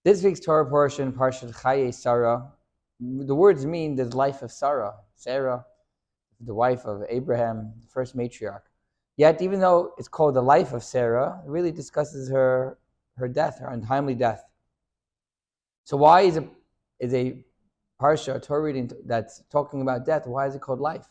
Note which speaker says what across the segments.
Speaker 1: This week's Torah portion, Parshat Chaye Sarah, the words mean the life of Sarah, the wife of Abraham, the first matriarch. Yet, even though it's called the life of Sarah, it really discusses her death, her untimely death. So why is a Parsha, a Torah reading that's talking about death, why is it called life?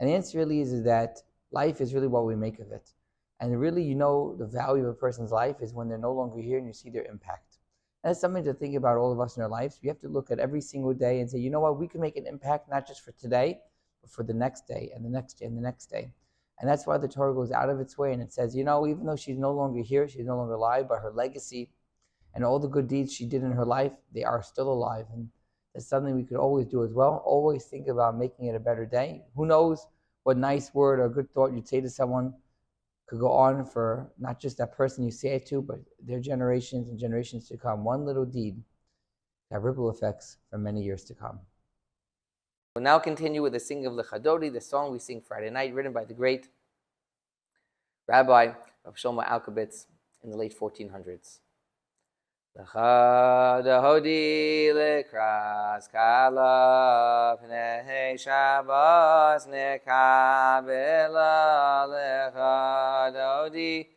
Speaker 1: And the answer really is that life is really what we make of it. And really, the value of a person's life is when they're no longer here and you see their impact. And that's something to think about, all of us in our lives. We have to look at every single day and say, you know what, we can make an impact not just for today, but for the next day and the next day and the next day. And that's why the Torah goes out of its way and it says, even though she's no longer here, she's no longer alive, but her legacy and all the good deeds she did in her life, they are still alive. And that's something we could always do as well. Always think about making it a better day. Who knows what nice word or good thought you'd say to someone could go on for not just that person you say it to, but their generations and generations to come. One little deed have ripple effects for many years to come. We'll now continue with the singing of Lechadodi, the song we sing Friday night, written by the great Rabbi of Shlomo Alkabetz in the late 1400s. Lechadodi lekras kala pnei Shabbos nekabela lechadodi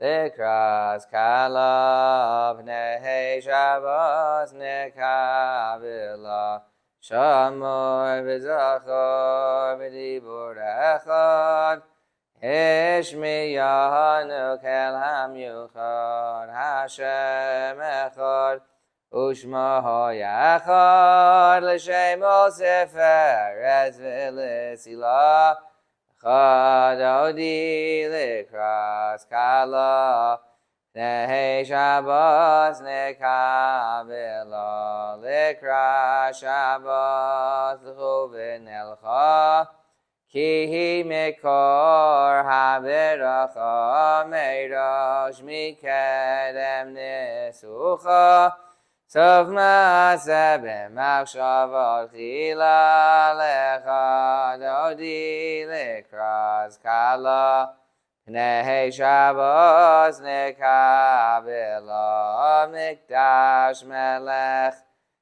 Speaker 1: lekras kala pnei Shabbos nekabela shamor v'zachor v'dibur echad Ishmiyahanu kel hamyuchad Hashem echad Ushmaho yachad L'shemo seferes v'lesila Chad odi l'kras kala Nehi Shabbos nekabela L'kras Shabbos l'chuvin elcha Ki mekor haberacha meirosh mikedem nesucha Sov ma'aseh b'machshavot chila lecha dodi lekras kala Pnei Shabbos nekabela mikdash melech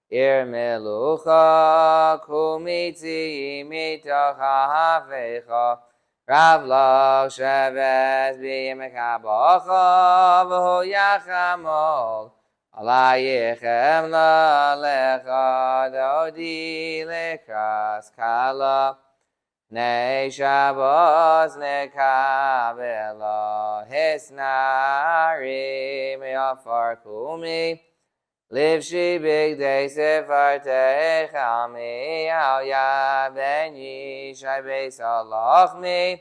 Speaker 1: Ir melucha kumitzi mitoch ha'afecha Rav lach shevet b'yemekabacha V'hu yachamol alayichem lalecha Dodi lekras kala Pnei Shabbos nekabela Hisnari me'afar kumi Livshi big day sefarte chami al yad ben yishai beis alachmi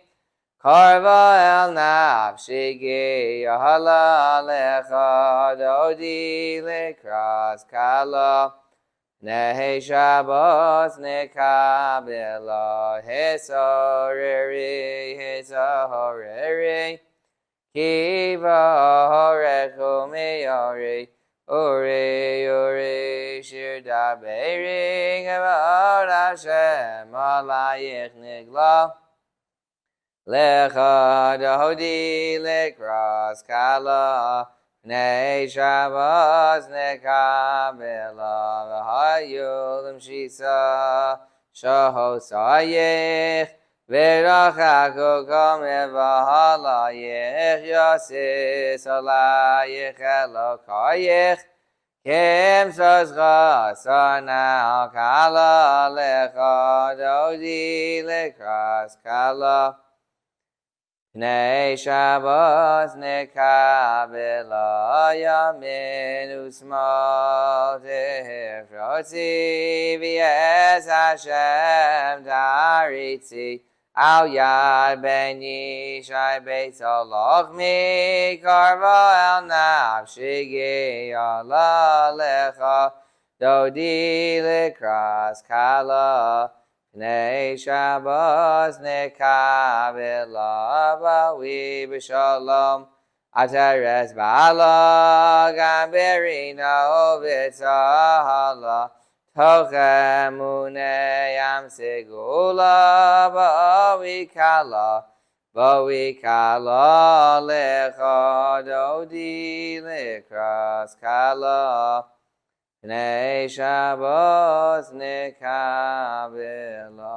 Speaker 1: Karva el nafshi gi yahala lecha dodi lekras kala Nehi Shabbos nekabela hisahoreri Kiva horechu miyori Ore, shir dabering avod Hashem alayich nigla Lecha dodi lekras kala Pnei Shabbos nekabela V'hayolim shisa shahosayich V'rachaku kameh v'halayich Yasis alayich elokayich Kim sozcha sanal kala lecha dodi lekras kala Pnei Shabbos nekabela yamin usmal tehefrotzi v'yes Hashem daritzi Al yad ben yishai beis alachmi Karva el nafshi giyala lecha Dodi lekras kala Pnei Shabbos nekabela Bawi b'shalom Atares ba'ala Gamberina ovitzahala Tochemune yam segula Bawi kala
Speaker 2: Bo'i kala lecha dodi lekras kala. Oneg Shabbat nekabela.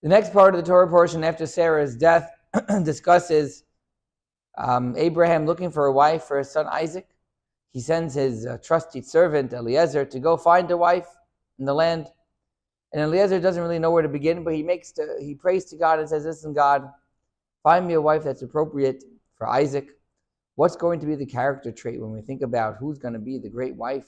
Speaker 1: The next part of the Torah portion after Sarah's death discusses Abraham looking for a wife for his son Isaac. He sends his trusty servant Eliezer to go find a wife in the land. And Eliezer doesn't really know where to begin, but he prays to God and says, listen, God, find me a wife that's appropriate for Isaac. What's going to be the character trait when we think about who's going to be the great wife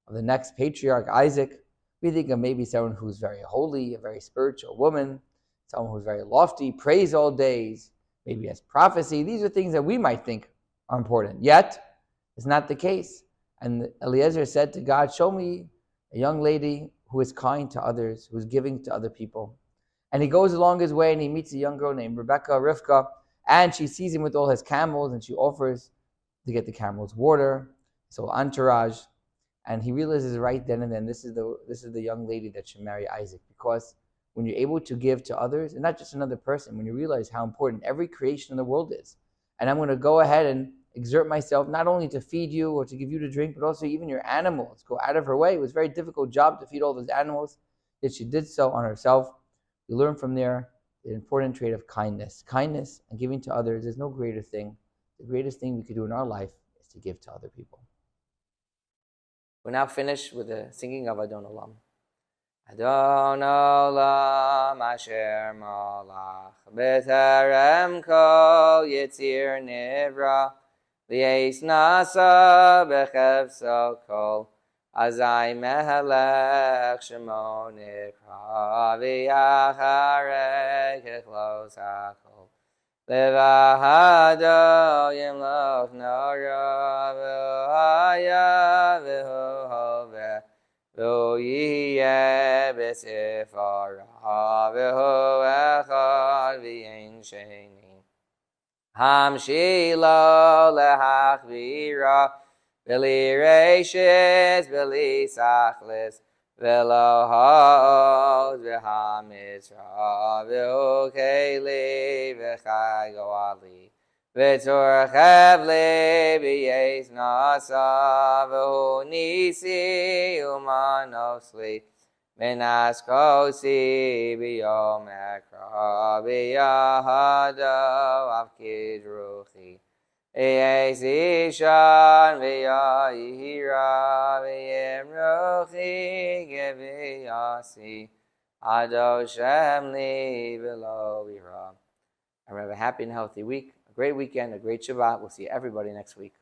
Speaker 1: of the next patriarch, Isaac? We think of maybe someone who's very holy, a very spiritual woman, someone who's very lofty, prays all days, maybe has prophecy. These are things that we might think are important. Yet, it's not the case. And Eliezer said to God, show me a young lady who is kind to others, who's giving to other people. And he goes along his way and he meets a young girl named Rivka, and she sees him with all his camels and she offers to get the camels water, his whole entourage. And he realizes right then and then, this is the young lady that should marry Isaac. Because when you're able to give to others, and not just another person, when you realize how important every creation in the world is, and I'm going to go ahead and exert myself not only to feed you or to give you to drink, but also even your animals, go out of her way. It was a very difficult job to feed all those animals, yet she did so on herself. We learn from there the important trait of kindness. Kindness and giving to others is no greater thing. The greatest thing we could do in our life is to give to other people.
Speaker 2: We're now finished with the singing of Adon Olam. Adon Olam Asher Malach B'Terem Kol Yitzir Nivra Li'es Nasa B'Chefso Kol Azai Mehelech Shemo Nikra V'Yacharei Kechlos HaKol Levahado Yimloch Nora V'Haya V'Hoveh V'Yiyeh B'Sifara V'Hu Echad V'Yein Sheni Hamshilo Lehachvira V'li Reishis V'li Sachlis V'lo Ha'od V'Hamizra V'Hu Keli V'Chai Goali V'Tor Chevli V'Yes Nasa V'Hu Nisi Umanosli Minas Kosi B'Yom Ekra B'Yahado Avkid Ruchi V'Yes Ishan V'Yahira V'Yem Ruchi Gev'Yasi Ado Shemli V'Lo V'Ira. And have a happy and healthy week, a great weekend, a great Shabbat. We'll see everybody next week.